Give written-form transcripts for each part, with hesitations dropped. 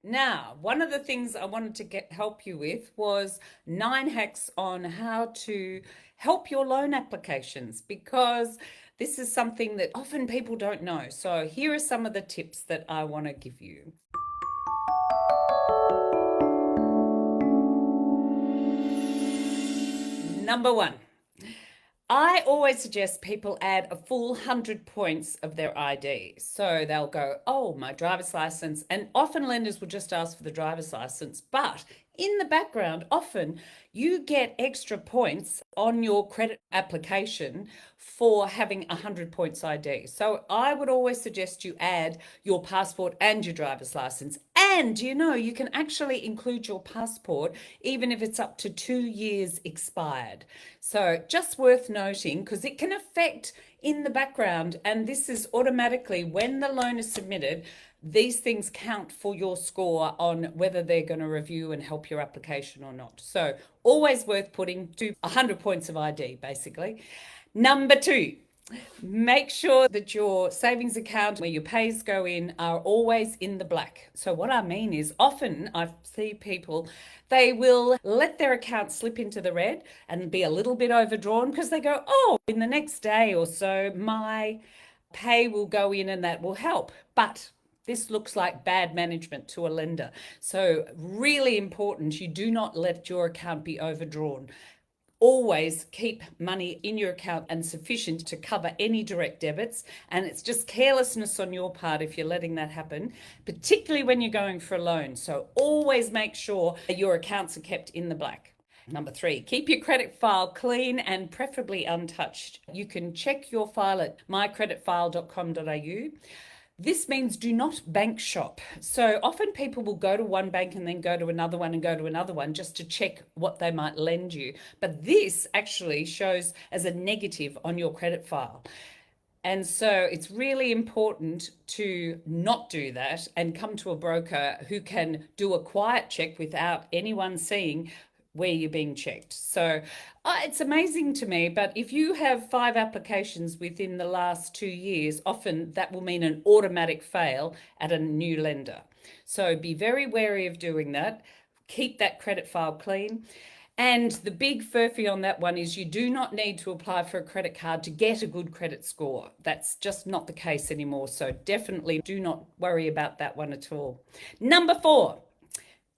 Now, one of the things I wanted to help you with was 9 hacks on how to help your loan applications, because this is something that often people don't know. So here are some of the tips that I want to give you. Number one, I always suggest people add a full 100 points of their ID. So they'll go, oh, my driver's license. And often lenders will just ask for the driver's license. But in the background, often you get extra points on your credit application for having 100 points ID. So I would always suggest you add your passport and your driver's license. And you can actually include your passport even if it's up to 2 years expired. So just worth noting, because it can affect in the background, and this is automatically when the loan is submitted, these things count for your score on whether they're going to review and help your application or not. So always worth putting to 100 points of ID, basically. Number two, make sure that your savings account where your pays go in are always in the black. So what I mean is often I see people, they will let their account slip into the red and be a little bit overdrawn because they go, oh, in the next day or so, my pay will go in and that will help. But this looks like bad management to a lender. So really important, you do not let your account be overdrawn. Always keep money in your account and sufficient to cover any direct debits. And it's just carelessness on your part if you're letting that happen, particularly when you're going for a loan. So always make sure that your accounts are kept in the black. Number three, keep your credit file clean and preferably untouched. You can check your file at mycreditfile.com.au. This means do not bank shop. So often people will go to one bank and then go to another one and go to another one just to check what they might lend you. But this actually shows as a negative on your credit file. And so it's really important to not do that and come to a broker who can do a quiet check without anyone seeing where you're being checked. So it's amazing to me, but if you have 5 applications within the last 2 years, often that will mean an automatic fail at a new lender. So be very wary of doing that. Keep that credit file clean. And the big furphy on that one is you do not need to apply for a credit card to get a good credit score. That's just not the case anymore. So definitely do not worry about that one at all. Number 4.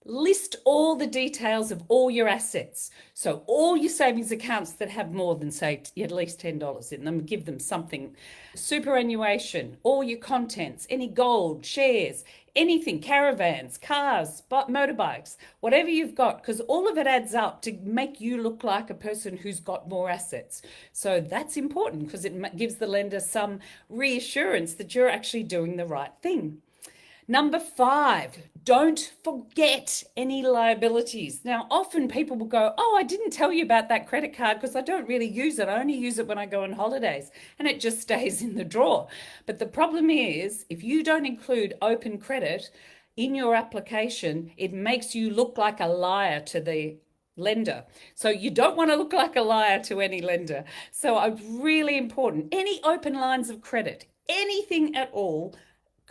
List all the details of all your assets. So all your savings accounts that have more than, say, at least $10 in them, give them something. Superannuation, all your contents, any gold, shares, anything, caravans, cars, motorbikes, whatever you've got, because all of it adds up to make you look like a person who's got more assets. So that's important because it gives the lender some reassurance that you're actually doing the right thing. Number 5, don't forget any liabilities. Now, often people will go, oh, I didn't tell you about that credit card because I don't really use it. I only use it when I go on holidays, and it just stays in the drawer. But the problem is, if you don't include open credit in your application, it makes you look like a liar to the lender. So you don't want to look like a liar to any lender. So it's really important. Any open lines of credit, anything at all,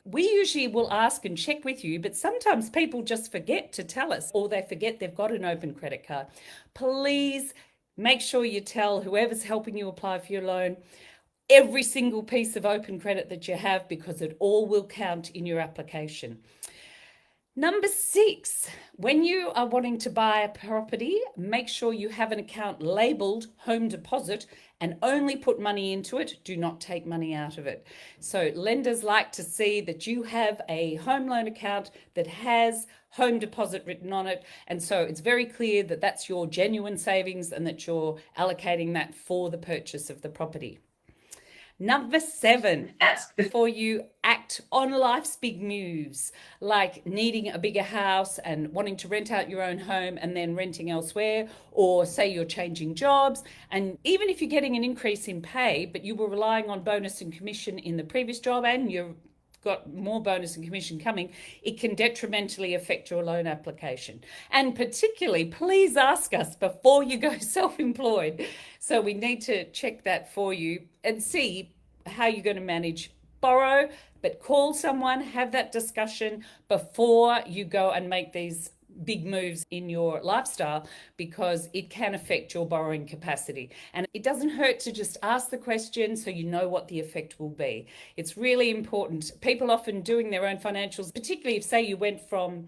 we usually will ask and check with you, but sometimes people just forget to tell us, or they forget they've got an open credit card. Please make sure you tell whoever's helping you apply for your loan every single piece of open credit that you have, because it all will count in your application. Number 6, when you are wanting to buy a property, make sure you have an account labelled home deposit and only put money into it. Do not take money out of it. So lenders like to see that you have a home loan account that has home deposit written on it. And so it's very clear that that's your genuine savings and that you're allocating that for the purchase of the property. Number 7, before you act on life's big moves, like needing a bigger house and wanting to rent out your own home and then renting elsewhere, or say you're changing jobs, and even if you're getting an increase in pay, but you were relying on bonus and commission in the previous job and you've got more bonus and commission coming, it can detrimentally affect your loan application. And particularly, please ask us before you go self-employed. So we need to check that for you and see how you're going to manage borrow, but call someone, have that discussion before you go and make these big moves in your lifestyle, because it can affect your borrowing capacity. And it doesn't hurt to just ask the question so you know what the effect will be. It's really important. People often doing their own financials, particularly if, say, you went from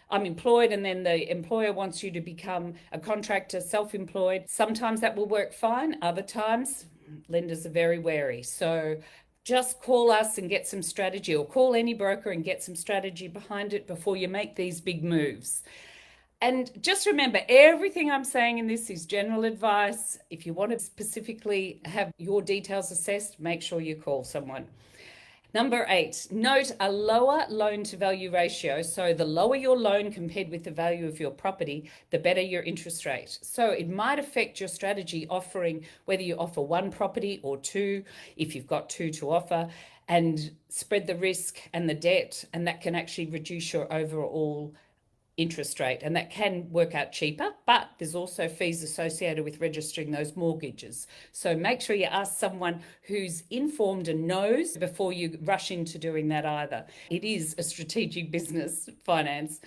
I'm employed and then the employer wants you to become a contractor, self-employed. Sometimes that will work fine. Other times, lenders are very wary. So just call us and get some strategy, or call any broker and get some strategy behind it before you make these big moves. And just remember, everything I'm saying in this is general advice. If you want to specifically have your details assessed, make sure you call someone. Number 8, note a lower loan to value ratio. So the lower your loan compared with the value of your property, the better your interest rate. So it might affect your strategy offering, whether you offer one property or two, if you've got two to offer, and spread the risk and the debt, and that can actually reduce your overall interest rate, and that can work out cheaper, but there's also fees associated with registering those mortgages. So make sure you ask someone who's informed and knows before you rush into doing that either. It is a strategic business, finance.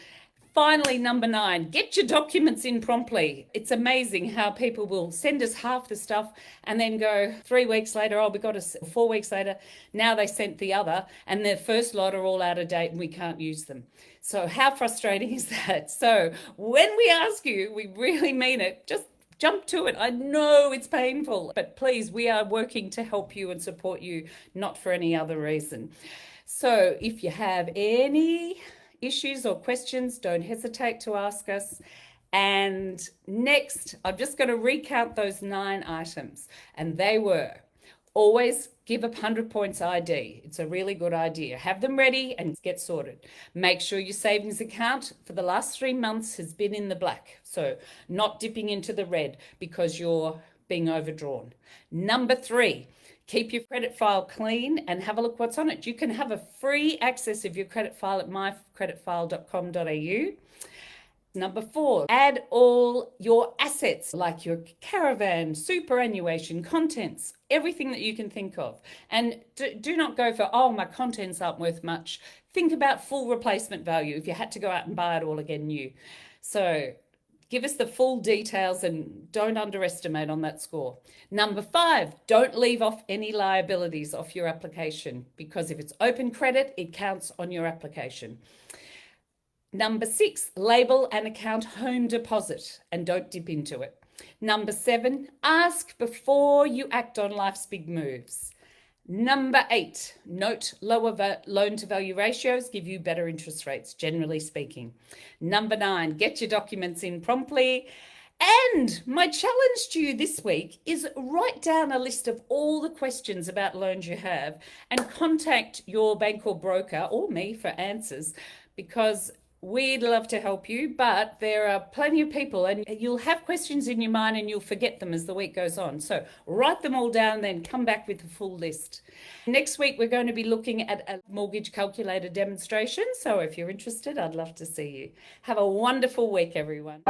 Finally, number 9, get your documents in promptly. It's amazing how people will send us half the stuff and then go 3 weeks later, oh, we got us 4 weeks later, now they sent the other, and the first lot are all out of date and we can't use them. So how frustrating is that? So when we ask you, we really mean it. Just jump to it. I know it's painful, but please, we are working to help you and support you, not for any other reason. So if you have any issues or questions, don't hesitate to ask us. And next, I'm just going to recount those 9 items. And they were: always give up 100 points ID. It's a really good idea. Have them ready and get sorted. Make sure your savings account for the last 3 months has been in the black. So not dipping into the red because you're being overdrawn. Number 3, keep your credit file clean and have a look what's on it. You can have a free access of your credit file at mycreditfile.com.au. Number 4, add all your assets like your caravan, superannuation, contents, everything that you can think of. And do not go for, oh, my contents aren't worth much. Think about full replacement value if you had to go out and buy it all again new. So give us the full details and don't underestimate on that score. Number 5, don't leave off any liabilities off your application, because if it's open credit, it counts on your application. Number 6, label an account home deposit and don't dip into it. Number 7, ask before you act on life's big moves. Number 8, note lower loan to value ratios give you better interest rates, generally speaking. Number 9, get your documents in promptly. And my challenge to you this week is write down a list of all the questions about loans you have and contact your bank or broker or me for answers, because we'd love to help you, but there are plenty of people and you'll have questions in your mind and you'll forget them as the week goes on. So write them all down, then come back with a full list. Next week, we're going to be looking at a mortgage calculator demonstration. So if you're interested, I'd love to see you. Have a wonderful week, everyone.